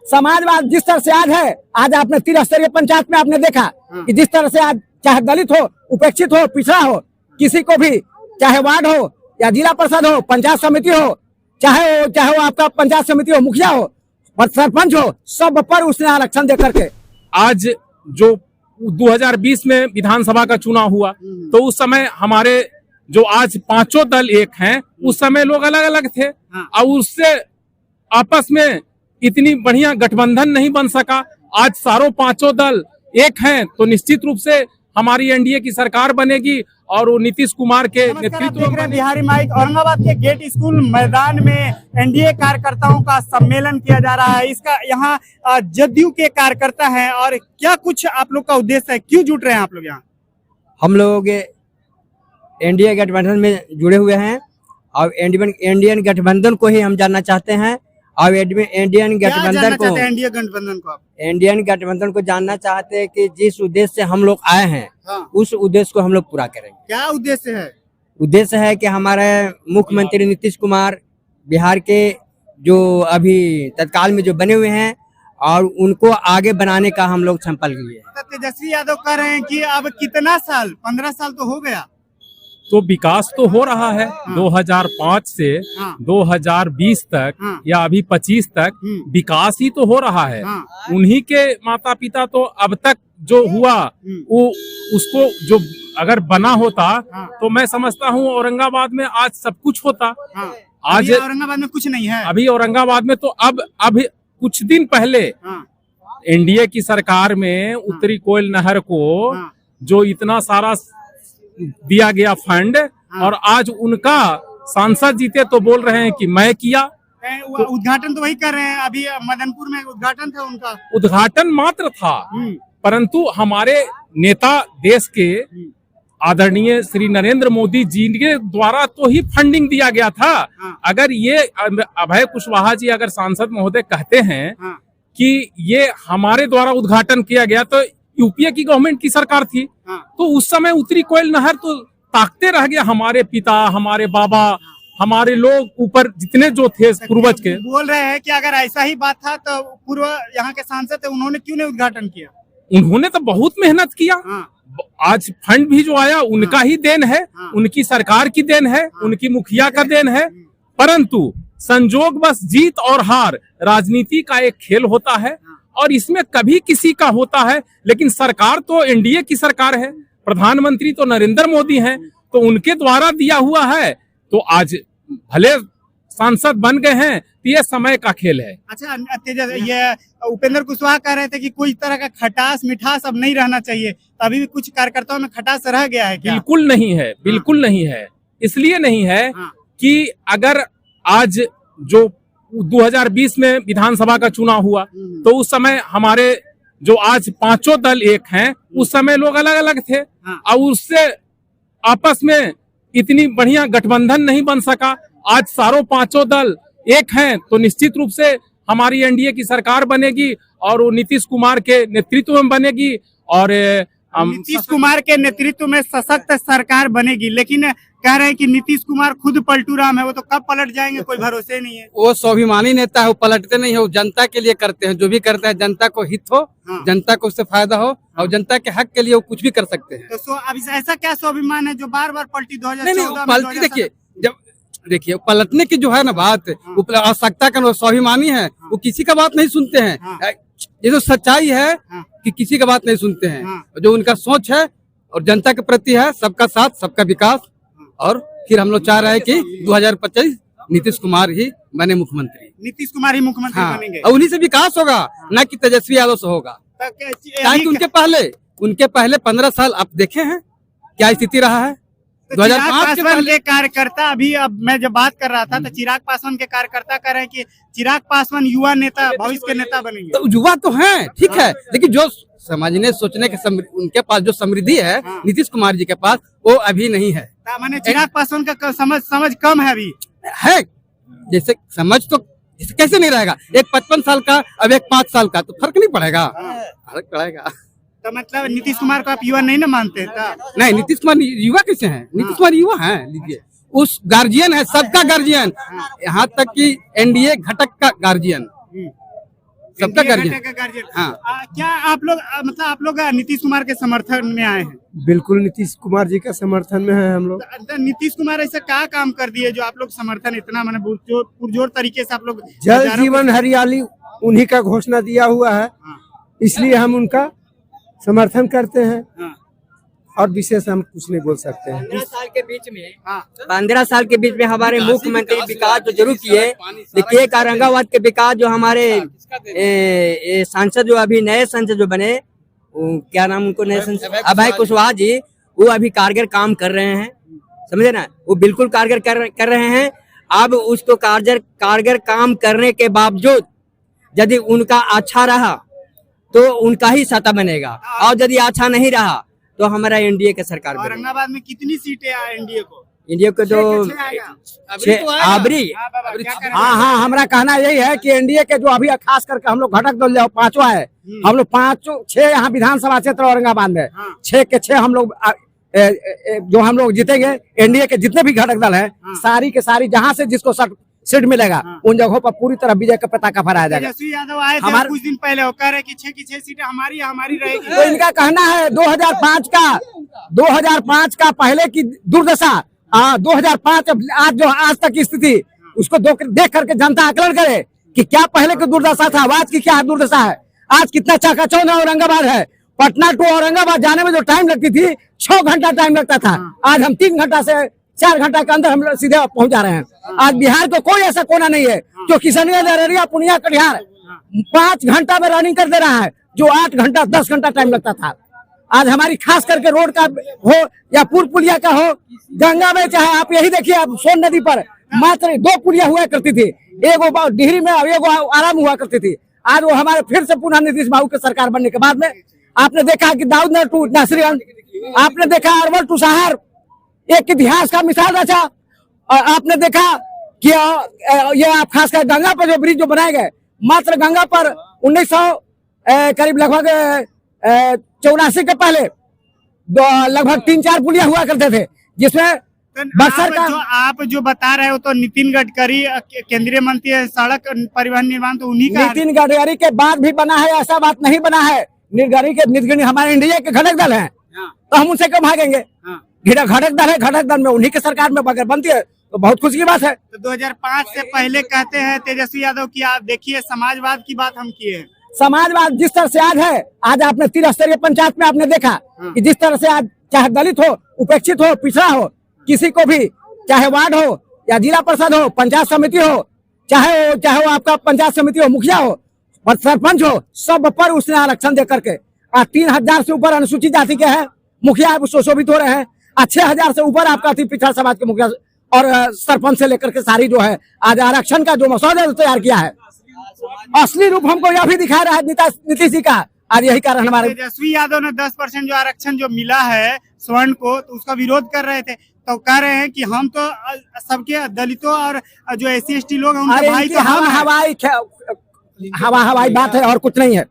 समाजवाद जिस तरह से आज है, आज आपने त्रिस्तरीय पंचायत में आपने देखा कि जिस तरह से आज चाहे दलित हो, उपेक्षित हो, पिछड़ा हो, किसी को भी चाहे वार्ड हो या जिला परिषद हो, पंचायत समिति हो, चाहे वो आपका पंचायत समिति हो, मुखिया हो, सरपंच हो, सब पर उसने आरक्षण दे करके आज जो 2020 में विधानसभा का चुनाव हुआ तो उस समय हमारे जो आज पांचों दल एक हैं, उस समय लोग अलग अलग थे और उससे आपस में इतनी बढ़िया गठबंधन नहीं बन सका। आज सारों पांचों दल एक हैं तो निश्चित रूप से हमारी एनडीए की सरकार बनेगी और वो नीतीश कुमार के नेतृत्व में। बिहारी माइक औरंगाबाद के गेट स्कूल मैदान में एनडीए कार्यकर्ताओं का सम्मेलन किया जा रहा है। इसका यहाँ जदयू के कार्यकर्ता हैं और क्या कुछ आप लोग का उद्देश्य है, क्यों जुट रहे हैं आप लोग यहाँ? हम लोग एनडीए गठबंधन में जुड़े हुए हैं और इंडियन गठबंधन को ही हम जानना चाहते हैं और इंडियन गठबंधन को जानना चाहते हैं कि जिस उद्देश्य से हम लोग आए हैं उस उद्देश्य को हम लोग पूरा करेंगे। क्या उद्देश्य है? उद्देश्य है कि हमारे मुख्यमंत्री नीतीश कुमार बिहार के जो अभी तत्काल में जो बने हुए हैं और उनको आगे बनाने का हम लोग संकल्प लिए हैं। तेजस्वी यादव कह रहे हैं कि अब कितना साल, 15 साल तो हो गया, तो विकास तो हो रहा है। 2005 से 2020 तक या अभी 25 तक विकास ही तो हो रहा है। उन्हीं के माता पिता तो अब तक जो हुआ वो उसको जो अगर बना होता तो मैं समझता हूँ औरंगाबाद में आज सब कुछ होता। आज औरंगाबाद में कुछ नहीं है। अभी औरंगाबाद में तो अब कुछ दिन पहले एनडीए की सरकार में उत्तरी कोयल नहर को जो इतना सारा दिया गया फंड और आज उनका सांसद जीते तो बोल रहे हैं कि मैं किया। तो उद्घाटन तो वही कर रहे हैं, अभी मदनपुर में उद्घाटन था उनका। उद्घाटन मात्र था परंतु हमारे नेता देश के आदरणीय श्री नरेंद्र मोदी जी के द्वारा तो ही फंडिंग दिया गया था। अगर ये अभय कुशवाहा जी अगर सांसद महोदय कहते हैं कि ये हमारे द्वारा उद्घाटन किया गया तो यूपीए की गवर्नमेंट की सरकार थी तो उस समय उत्तरी कोयल नहर तो ताकते रह गया। हमारे पिता, हमारे बाबा, हमारे लोग ऊपर जितने जो थे पूर्वज के बोल रहे हैं कि अगर ऐसा ही बात था तो पूर्व यहाँ के सांसद थे, उन्होंने क्यों नहीं उद्घाटन किया? उन्होंने तो बहुत मेहनत किया। आज फंड भी जो आया उनका ही देन है, उनकी सरकार की देन है, उनकी मुखिया का देन है। परंतु संजोग बस जीत और हार राजनीति का एक खेल होता है और इसमें कभी किसी का होता है। लेकिन सरकार तो एनडीए की सरकार है, प्रधानमंत्री तो नरेंद्र मोदी हैं तो उनके द्वारा दिया हुआ है। तो आज भले सांसद बन गए हैं तो ये समय का खेल है। अच्छा, ये उपेंद्र कुशवाहा कह रहे थे कि कोई तरह का खटास मिठास अब नहीं रहना चाहिए, तो अभी भी कुछ कार्यकर्ताओं में खटास रह गया है क्या? बिल्कुल नहीं है, बिल्कुल नहीं है। इसलिए नहीं है कि अगर आज जो 2020 में विधानसभा का चुनाव हुआ तो उस समय हमारे जो आज पांचों दल एक हैं, उस समय लोग अलग अलग थे और उससे आपस में इतनी बढ़िया गठबंधन नहीं बन सका। आज सारों पांचों दल एक हैं तो निश्चित रूप से हमारी एनडीए की सरकार बनेगी और वो नीतीश कुमार के नेतृत्व में बनेगी और नीतीश कुमार के नेतृत्व में सशक्त सरकार बनेगी। लेकिन कह रहे हैं कि नीतीश कुमार खुद पलटू राम है, वो तो कब पलट जाएंगे कोई भरोसे नहीं है। वो स्वाभिमानी नेता है, वो पलटते नहीं है, वो जनता के लिए करते हैं। जो भी करता है जनता को हित हो, जनता को उससे फायदा हो और जनता के हक के लिए वो कुछ भी कर सकते हैं। तो अब ऐसा क्या स्वाभिमान है जो बार बार पलटी? 2014 में देखिए, जब देखिए पलटने की जो है ना बात, आवश्यकता का स्वाभिमानी है, वो किसी का बात नहीं सुनते हैं। ये तो सच्चाई है कि किसी का बात नहीं सुनते हैं। जो उनका सोच है और जनता के प्रति है, सबका साथ सबका विकास। और फिर हम लोग चाह रहे हैं कि 2025 नीतीश कुमार ही बने मुख्यमंत्री। नीतीश कुमार ही मुख्यमंत्री बनेंगे और उन्हीं से विकास होगा, न कि तेजस्वी यादव से होगा। उनके पहले 15 साल आप देखे हैं क्या स्थिति रहा है। 2005 के पहले कार्यकर्ता, अभी अब मैं जब बात कर रहा था तो चिराग पासवान के कार्यकर्ता कह रहे हैं कि चिराग पासवान युवा नेता, भविष्य के नेता बनेंगे। तो युवा तो हैं, ठीक है, लेकिन जो समझने सोचने के उनके पास जो समृद्धि है नीतीश कुमार जी के पास, वो अभी नहीं है। माने चिराग पासवान का समझ कम है अभी है। जैसे समझ तो कैसे नहीं रहेगा, एक 55 साल का अब एक 5 साल का, तो फर्क नहीं पड़ेगा? फर्क पड़ेगा। तो मतलब नीतीश कुमार को आप युवा नहीं ना मानते? नहीं, नीतीश कुमार युवा कैसे हैं? नीतीश कुमार युवा हैं, लीजिए, उस गार्जियन है, सबका गार्जियन, यहाँ तक कि एनडीए घटक का गार्जियन। सबका NDA गार्जियन। घटक का गार्जियन। हाँ। क्या आप लोग मतलब आप लोग नीतीश कुमार के समर्थन में आए हैं? बिल्कुल नीतीश कुमार जी का समर्थन में है हम लोग। तो नीतीश कुमार ऐसा क्या काम कर दिए जो आप लोग समर्थन इतना मैंने पुरजोर तरीके से आप लोग जल हजारों जीवन हरियाली उन्हीं का घोषणा दिया हुआ है, हाँ, इसलिए हम उनका समर्थन करते हैं हाँ, और विशेष हम कुछ नहीं बोल सकते हैं। 15 साल के बीच में हाँ, 15 साल के बीच में हमारे मुख्यमंत्री विकास तो जरूर किए। देखिए औरंगाबाद के विकास जो हमारे सांसद जो अभी नए सांसद जो बने, क्या नाम उनको नए सांसद, अभय कुशवाहा जी, वो अभी कारगर काम कर रहे हैं, समझे ना, वो बिल्कुल कारगर कर रहे हैं। अब उसको कारगर काम करने के बावजूद यदि उनका अच्छा रहा तो उनका ही सत्ता बनेगा, और यदि अच्छा नहीं रहा तो हमारा एनडीए का सरकार बनेगा। औरंगाबाद में कितनी सीटें हैं एनडीए को? इंडिया को तो हाँ, हमारा कहना यही है कि एनडीए के जो अभी खास करके हम लोग घटक दल जो पांचवा है, हम लोग 6 यहाँ विधानसभा क्षेत्र औरंगाबाद में, 6 के 6 हम लोग जो हम लोग जीतेंगे। एनडीए के जितने भी घटक दल हैं, सारी के सारी जहाँ से जिसको सीट मिलेगा उन जगहों पर पूरी तरह विजय का पताका फहराया जाएगा। तेजस्वी यादव आए थे कुछ दिन पहले, वो कह रहे कि 6 की 6 सीटें हमारी रहेगी। तो इनका कहना है 2005 का पहले की दुर्दशा, 2005 आज तक की स्थिति, उसको देख करके जनता आकलन करे कि क्या पहले की दुर्दशा था, आज की क्या दुर्दशा है। आज कितना चकाचौंध औरंगाबाद है। पटना टू औरंगाबाद जाने में जो टाइम लगती थी 6 घंटा टाइम लगता था, आज हम 3 घंटा से 4 घंटा के अंदर हम सीधे पहुंच जा रहे हैं। आज बिहार को कोई ऐसा कोना नहीं है जो किशनगंज, अररिया, पूर्णिया, कटिहार 5 घंटा में रनिंग कर दे रहा है, जो 8 घंटा 10 घंटा टाइम लगता था। आज हमारी खास करके रोड का हो या पुल पुलिया का हो, गंगा में चाहे आप यही देखिए, आप सोन नदी पर मात्र 2 पुलिया हुआ करती थी, एगो डिहरी में और एगो आराम हुआ करती थी। आज वो हमारे फिर से पुनः नीतीश बाबू के सरकार बनने के बाद में आपने देखा कि दाऊदनगर टू नासिरगंज, आपने देखा अरवल टू सहार, एक इतिहास का मिसाल रचा। और आपने देखा कि ये आप खासकर गंगा पर जो ब्रिज जो बनाए गए, मात्र गंगा पर 1900 करीब लगभग 84 के पहले लगभग 3-4 पुलिया हुआ करते थे, जिसमें बक्सर का आप जो बता रहे हो तो नितिन गडकरी केंद्रीय मंत्री है, सड़क परिवहन निर्माण तो उन्हीं का। नितिन गडकरी के बाद भी बना है, ऐसा बात नहीं बना है। नितिन हमारे इंडिया के घटक दल हैं, तो हम उनसे क्यों भागेंगे। घटक दल है, घटक दल में उन्हीं के सरकार में अगर बनती है तो बहुत खुशी की बात है। तो 2005 से पहले कहते हैं तेजस्वी यादव की, आप देखिए समाजवाद की बात हम किए हैं। समाजवाद जिस तरह से आज है, आज आपने 3 स्तरीय पंचायत में आपने देखा कि जिस तरह से आज चाहे दलित हो, उपेक्षित हो, पिछड़ा हो, किसी को भी चाहे वार्ड हो या जिला परिषद हो, पंचायत समिति हो, चाहे वो आपका पंचायत समिति हो, मुखिया हो, सरपंच हो, सब पर उसने आरक्षण दे करके 3000 से ऊपर अनुसूचित जाति के हैं मुखिया सुशोभित हो रहे हैं, 6000 से ऊपर आपका पिछड़ा समाज के मुखिया और सरपंच से लेकर के सारी जो है आज आरक्षण का जो मसौदा तैयार किया है, असली रूप हमको यह भी दिखा रहा है नीतीश जी का। आज यही कारण हमारे तेजस्वी यादव ने 10% जो आरक्षण जो मिला है स्वर्ण को, तो उसका विरोध कर रहे थे, तो कह रहे हैं कि हम तो सबके दलितों और जो SC/ST लोग हैं उनके भाई तो हम हवाई बात है और कुछ नहीं है।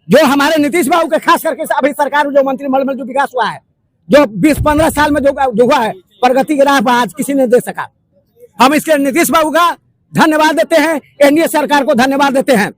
जो हमारे नीतीश बाबू के खास करके अभी सरकार में जो मंत्रिमंडल में जो विकास हुआ है, जो 20-15 साल में जो हुआ है, प्रगति के राह पर आज किसी ने दे सका। हम इसके नीतीश बाबू का धन्यवाद देते हैं, एनडीए सरकार को धन्यवाद देते हैं।